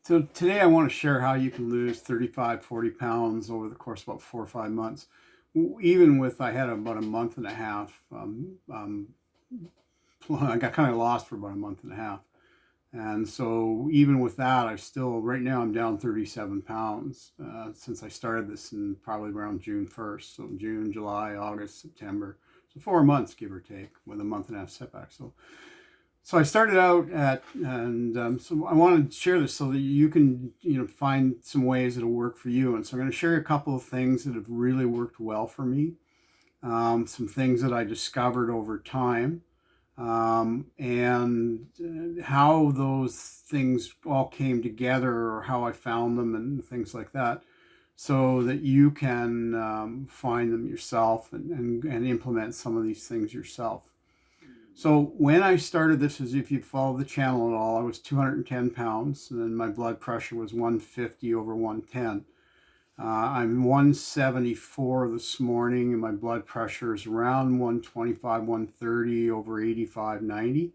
So today I want to share how you can lose 35, 40 pounds over the course of about 4 or 5 months. Even with, I had about a month and a half. I got kind of lost for about a month and a half. And so even with that, right now I'm down 37 pounds since I started this in probably around June 1st. So June, July, August, September. So 4 months, give or take, with a month and a half setback. So I started out so I wanted to share this so that you can, find some ways that'll work for you. And so I'm going to share a couple of things that have really worked well for me, some things that I discovered over time, and how those things all came together, or how I found them and things like that, so that you can find them yourself and implement some of these things yourself. So when I started this, as if you follow the channel at all, I was 210 pounds, and then my blood pressure was 150 over 110. I'm 174 this morning, and my blood pressure is around 125, 130 over 85, 90.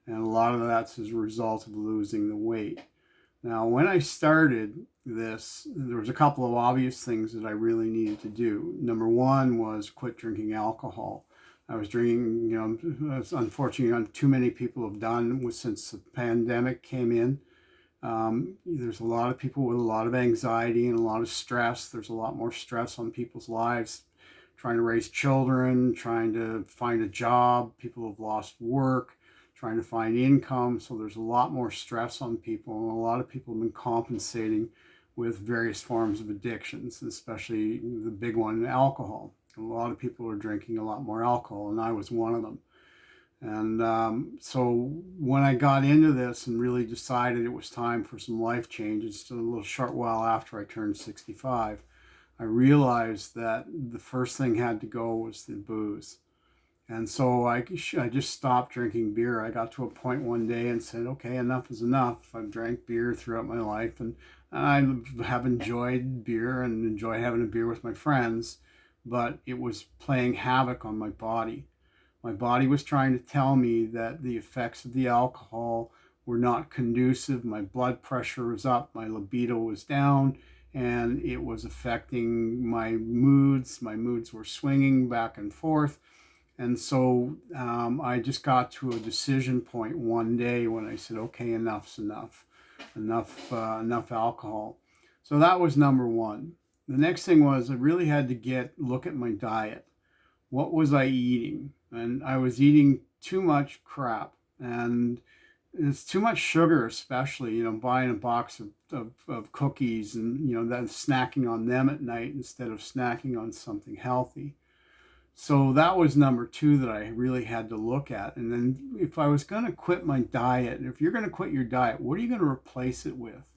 And a lot of that's as a result of losing the weight. Now, when I started this, there was a couple of obvious things that I really needed to do. Number one was quit drinking alcohol. I was drinking, unfortunately, too many people have done since the pandemic came in. There's a lot of people with a lot of anxiety and a lot of stress. There's a lot more stress on people's lives, trying to raise children, trying to find a job. People have lost work, trying to find income. So there's a lot more stress on people. And a lot of people have been compensating with various forms of addictions, especially the big one, alcohol. A lot of people are drinking a lot more alcohol, and I was one of them. And so when I got into this and really decided it was time for some life changes, a little short while after I turned 65, I realized that the first thing had to go was the booze. And so I just stopped drinking beer. I got to a point one day and said, okay, enough is enough. I've drank beer throughout my life, and I have enjoyed beer and enjoy having a beer with my friends, but it was playing havoc on my body. My body was trying to tell me that the effects of the alcohol were not conducive. My blood pressure was up, my libido was down, and it was affecting my moods. My moods were swinging back and forth. And so I just got to a decision point one day when I said, okay, enough's enough, enough alcohol. So that was number one. The next thing was I really had to look at my diet. What was I eating? And I was eating too much crap, and it's too much sugar, especially, buying a box of cookies and, then snacking on them at night instead of snacking on something healthy. So that was number two that I really had to look at. And then if I was going to quit my diet, if you're going to quit your diet, what are you going to replace it with?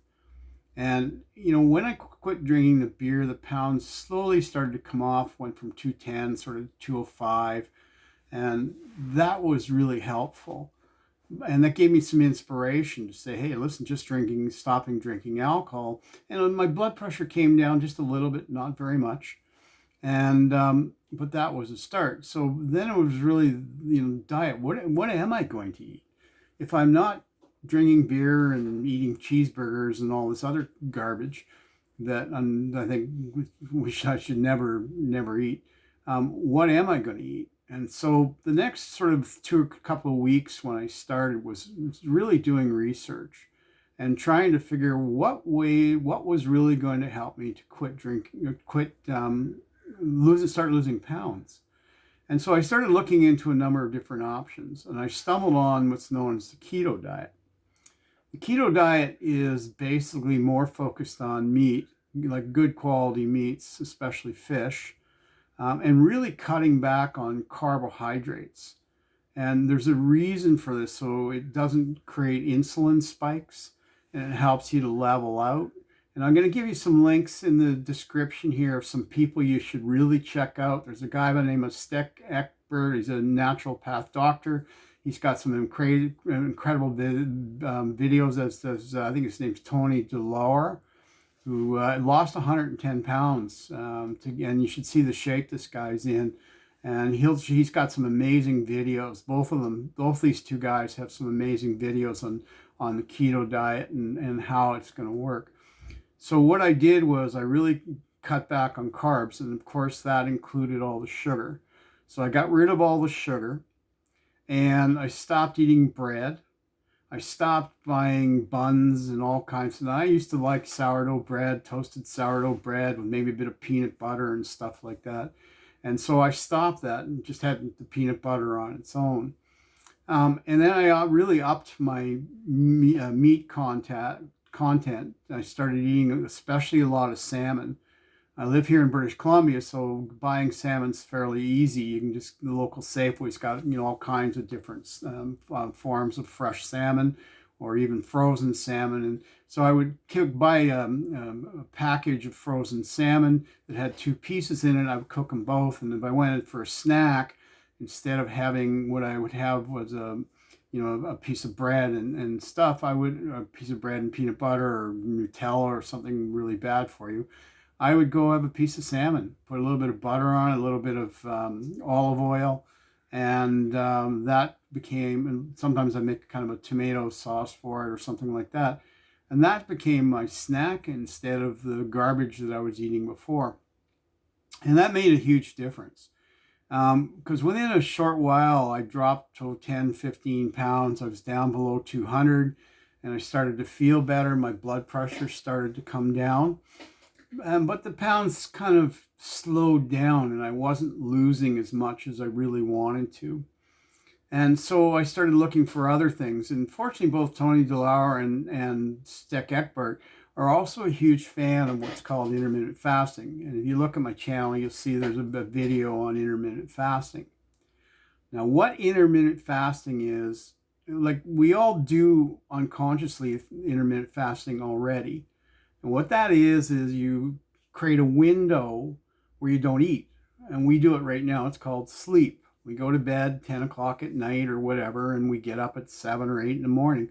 And, when I quit drinking the beer, the pounds slowly started to come off, went from 210 sort of 205. And that was really helpful. And that gave me some inspiration to say, hey, listen, stopping drinking alcohol. And my blood pressure came down just a little bit, not very much. But that was a start. So then it was really, diet. What am I going to eat? If I'm not drinking beer and eating cheeseburgers and all this other garbage that I think I should never eat, what am I going to eat? And so the next sort of couple of weeks when I started was really doing research and trying to figure what was really going to help me to start losing pounds. And so I started looking into a number of different options, and I stumbled on what's known as the keto diet. The keto diet is basically more focused on meat, like good quality meats, especially fish, and really cutting back on carbohydrates. And there's a reason for this, so it doesn't create insulin spikes, and it helps you to level out. And I'm going to give you some links in the description here of some people you should really check out. There's a guy by the name of Steck Eckberg. He's a naturopath doctor. He's got some incredible videos. I think his name's Tony DeLore, who lost 110 pounds. And you should see the shape this guy's in. And he's got some amazing videos. Both these two guys have some amazing videos on the keto diet and how it's going to work. So what I did was I really cut back on carbs, and of course that included all the sugar. So I got rid of all the sugar, and I stopped eating bread. I stopped buying buns and all kinds of. I used to like sourdough bread, toasted sourdough bread with maybe a bit of peanut butter and stuff like that. And so I stopped that and just had the peanut butter on its own. And then I really upped my meat content. I started eating especially a lot of salmon. I live here in British Columbia, so buying salmon's fairly easy. You can just, the local Safeway's got, all kinds of different forms of fresh salmon or even frozen salmon. And so I would buy a package of frozen salmon that had 2 pieces in it. I would cook them both. And if I went in for a snack, instead of having what I would have was a piece of bread and stuff, a piece of bread and peanut butter or Nutella or something really bad for you. I would go have a piece of salmon, put a little bit of butter on it, a little bit of olive oil, and that became, and sometimes I make kind of a tomato sauce for it or something like that. And that became my snack instead of the garbage that I was eating before. And that made a huge difference. Because within a short while, I dropped to 10, 15 pounds. I was down below 200, and I started to feel better. My blood pressure started to come down. But the pounds kind of slowed down, and I wasn't losing as much as I really wanted to. And so I started looking for other things. And fortunately, both Tony DeLauer and Steck Eckbert are also a huge fan of what's called intermittent fasting. And if you look at my channel, you'll see there's a video on intermittent fasting. Now, what intermittent fasting is, like we all do unconsciously intermittent fasting already. And what that is you create a window where you don't eat. And we do it right now. It's called sleep. We go to bed 10 o'clock at night or whatever, and we get up at 7 or 8 in the morning.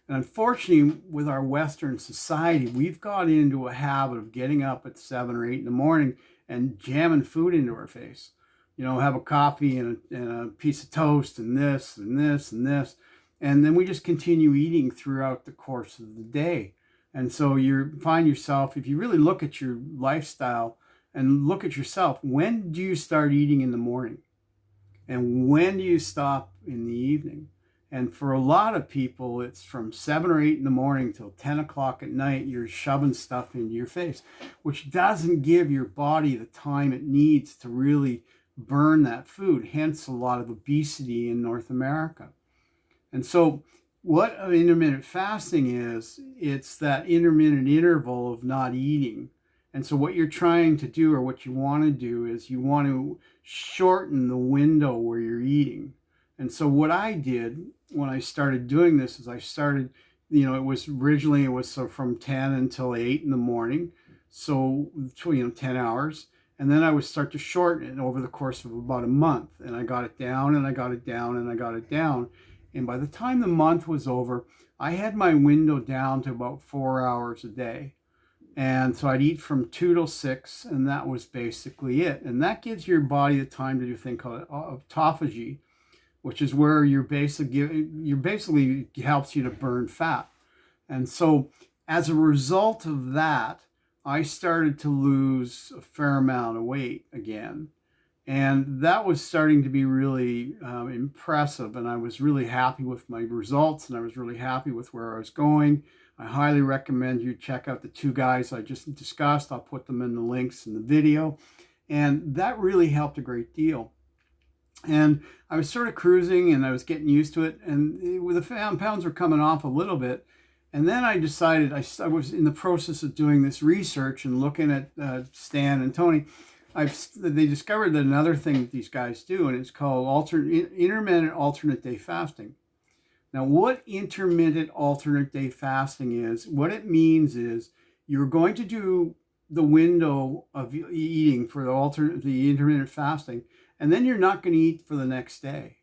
And unfortunately, with our Western society, we've got into a habit of getting up at 7 or 8 in the morning and jamming food into our face. Have a coffee and a piece of toast and this and this and this. And then we just continue eating throughout the course of the day. And so you find yourself, if you really look at your lifestyle and look at yourself, when do you start eating in the morning? And when do you stop in the evening? And for a lot of people, it's from 7 or 8 in the morning till 10 o'clock at night, you're shoving stuff into your face, which doesn't give your body the time it needs to really burn that food, hence a lot of obesity in North America. And so what intermittent fasting is, it's that intermittent interval of not eating. And so what you're trying to do, or what you want to do, is you want to shorten the window where you're eating. And so what I did when I started doing this is I started, it was so from 10 until 8 in the morning. So, 10 hours. And then I would start to shorten it over the course of about a month. And I got it down and I got it down and I got it down. And by the time the month was over, I had my window down to about 4 hours a day. And so I'd eat from 2 till 6, and that was basically it. And that gives your body the time to do a thing called autophagy, which is where you're basically helps you to burn fat. And so as a result of that, I started to lose a fair amount of weight again. And that was starting to be really impressive. And I was really happy with my results, and I was really happy with where I was going. I highly recommend you check out the 2 guys I just discussed. I'll put them in the links in the video. And that really helped a great deal. And I was sort of cruising, and I was getting used to it. And the pounds were coming off a little bit. And then I decided, I was in the process of doing this research and looking at Stan and Tony. They discovered that another thing that these guys do, and it's called intermittent alternate day fasting. Now, what intermittent alternate day fasting is, what it means is you're going to do the window of eating for the intermittent fasting, and then you're not going to eat for the next day.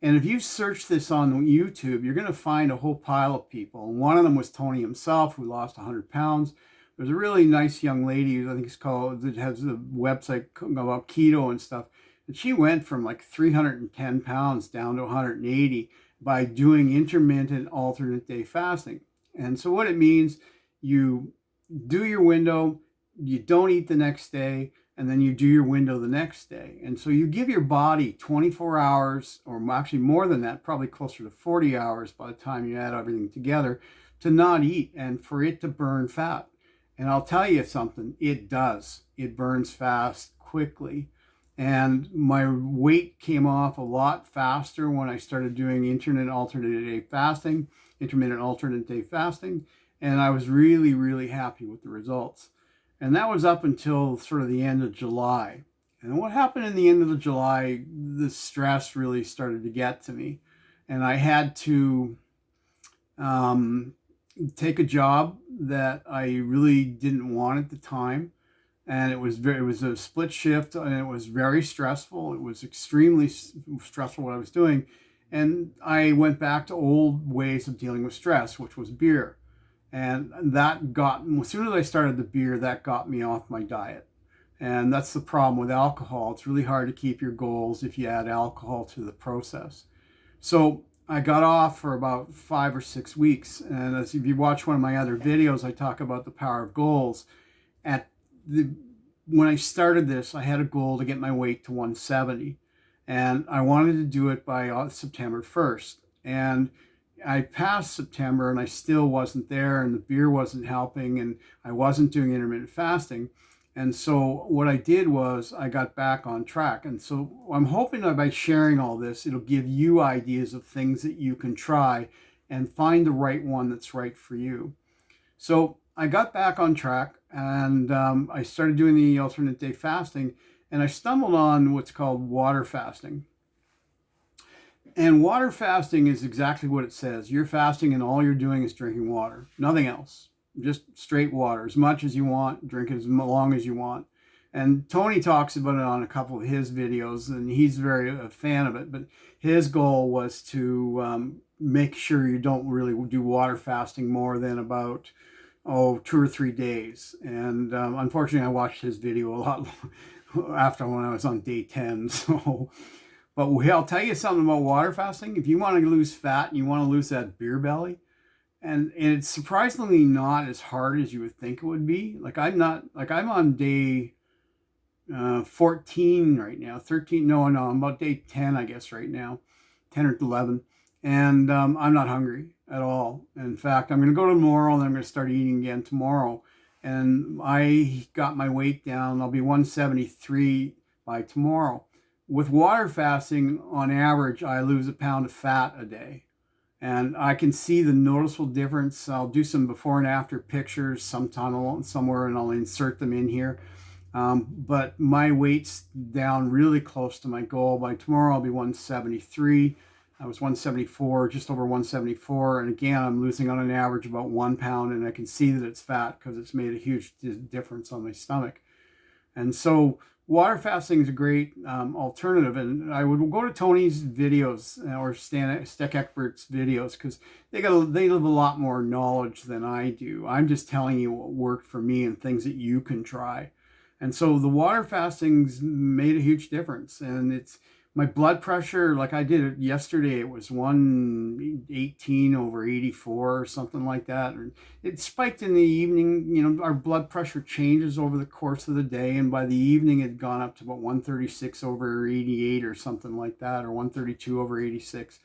And if you search this on YouTube, you're going to find a whole pile of people. And one of them was Tony himself, who lost 100 pounds. There's a really nice young lady, I think that has a website about keto and stuff. And she went from like 310 pounds down to 180. by doing intermittent alternate day fasting. And so what it means, you do your window, you don't eat the next day, and then you do your window the next day. And so you give your body 24 hours, or actually more than that, probably closer to 40 hours by the time you add everything together, to not eat and for it to burn fat. And I'll tell you something, it does. It burns fast quickly. And my weight came off a lot faster when I started doing intermittent alternate day fasting. And I was really, really happy with the results. And that was up until sort of the end of July. And what happened in the end of the July, the stress really started to get to me. And I had to take a job that I really didn't want at the time. And it was a split shift, and it was very stressful. It was extremely stressful what I was doing. And I went back to old ways of dealing with stress, which was beer. And that got, as soon as I started the beer, that got me off my diet. And that's the problem with alcohol. It's really hard to keep your goals if you add alcohol to the process. So I got off for about 5 or 6 weeks. And as if you watch one of my other videos, I talk about the power of goals. When I started this, I had a goal to get my weight to 170. And I wanted to do it by September 1st. And I passed September and I still wasn't there, and the beer wasn't helping, and I wasn't doing intermittent fasting. And so what I did was I got back on track. And so I'm hoping that by sharing all this, it'll give you ideas of things that you can try and find the right one that's right for you. So I got back on track, and I started doing the alternate day fasting, and I stumbled on what's called water fasting. And water fasting is exactly what it says. You're fasting and all you're doing is drinking water, nothing else. Just straight water, as much as you want, drink it as long as you want. And Tony talks about it on a couple of his videos, and he's very a fan of it. But his goal was to make sure you don't really do water fasting more than about 2 or 3 days. And unfortunately, I watched his video a lot after when I was on day 10. So, but I'll tell you something about water fasting. If you want to lose fat and you want to lose that beer belly, and it's surprisingly not as hard as you would think it would be. I'm on day 14 right now, 13. No, I'm about day 10, I guess, right now, 10 or 11. And I'm not hungry at all. In fact, I'm going to go tomorrow, and I'm going to start eating again tomorrow. And I got my weight down. I'll be 173 by tomorrow. With water fasting, on average, I lose a pound of fat a day. And I can see the noticeable difference. I'll do some before and after pictures sometime somewhere, and I'll insert them in here. But my weight's down really close to my goal. By tomorrow, I'll be 173. I was 174, just over 174. And again, I'm losing on an average about 1 pound, and I can see that it's fat because it's made a huge difference on my stomach. And so water fasting is a great alternative. And I would go to Tony's videos or Steck Eckbert's videos, because they live a lot more knowledge than I do. I'm just telling you what worked for me and things that you can try. And so the water fasting's made a huge difference. And it's my blood pressure, like I did it yesterday, it was 118/84 or something like that. It spiked in the evening. You know, our blood pressure changes over the course of the day, and by the evening it had gone up to about 136/88 or something like that, or 132/86.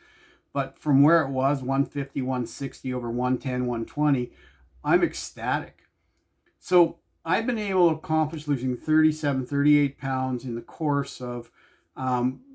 But from where it was, 150, 160/110, 120, I'm ecstatic. So I've been able to accomplish losing 37, 38 pounds in the course of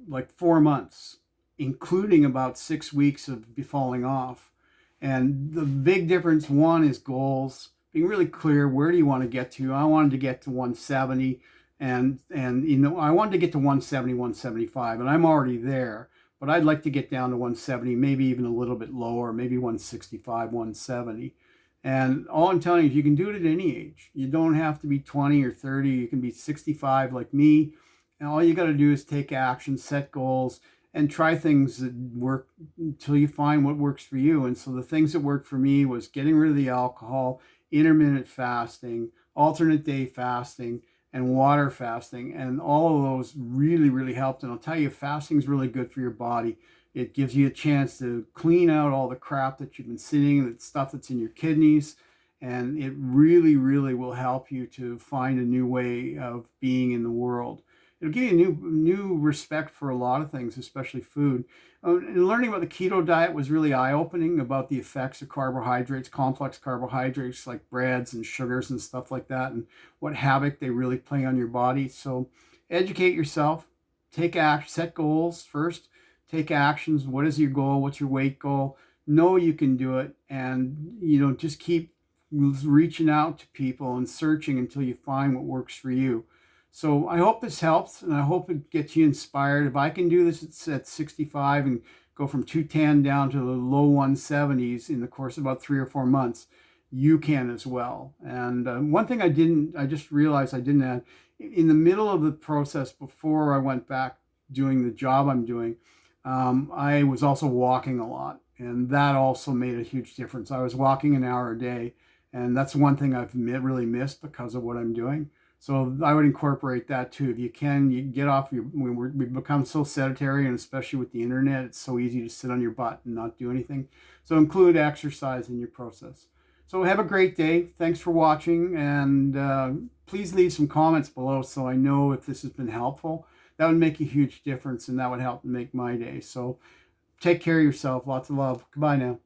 like 4 months, including about 6 weeks of falling off. And the big difference, one, is goals. Being really clear, where do you want to get to? I wanted to get to 170, and I wanted to get to 170, 175, and I'm already there. But I'd like to get down to 170, maybe even a little bit lower, maybe 165, 170. And all I'm telling you is you can do it at any age. You don't have to be 20 or 30. You can be 65 like me. And all you got to do is take action, set goals, and try things that work until you find what works for you. And so the things that worked for me was getting rid of the alcohol, intermittent fasting, alternate day fasting, and water fasting. And all of those really, really helped. And I'll tell you, fasting is really good for your body. It gives you a chance to clean out all the crap that you've been sitting, the stuff that's in your kidneys, and it really, really will help you to find a new way of being in the world. It'll give you a new respect for a lot of things, especially food. And learning about the keto diet was really eye-opening about the effects of carbohydrates, complex carbohydrates like breads and sugars and stuff like that, and what havoc they really play on your body. So educate yourself, take action, set goals first, take actions. What is your goal? What's your weight goal? Know you can do it, and just keep reaching out to people and searching until you find what works for you. So I hope this helps, and I hope it gets you inspired. If I can do this at 65 and go from 210 down to the low 170s in the course of about 3 or 4 months, you can as well. And one thing I just realized I didn't add, in the middle of the process before I went back doing the job I'm doing, I was also walking a lot, and that also made a huge difference. I was walking an hour a day, and that's one thing I've really missed because of what I'm doing. So I would incorporate that too. If you can, you get off your, we've become so sedentary, and especially with the internet, it's so easy to sit on your butt and not do anything. So include exercise in your process. So have a great day. Thanks for watching, and please leave some comments below so I know if this has been helpful. That would make a huge difference, and that would help make my day. So take care of yourself. Lots of love. Goodbye now.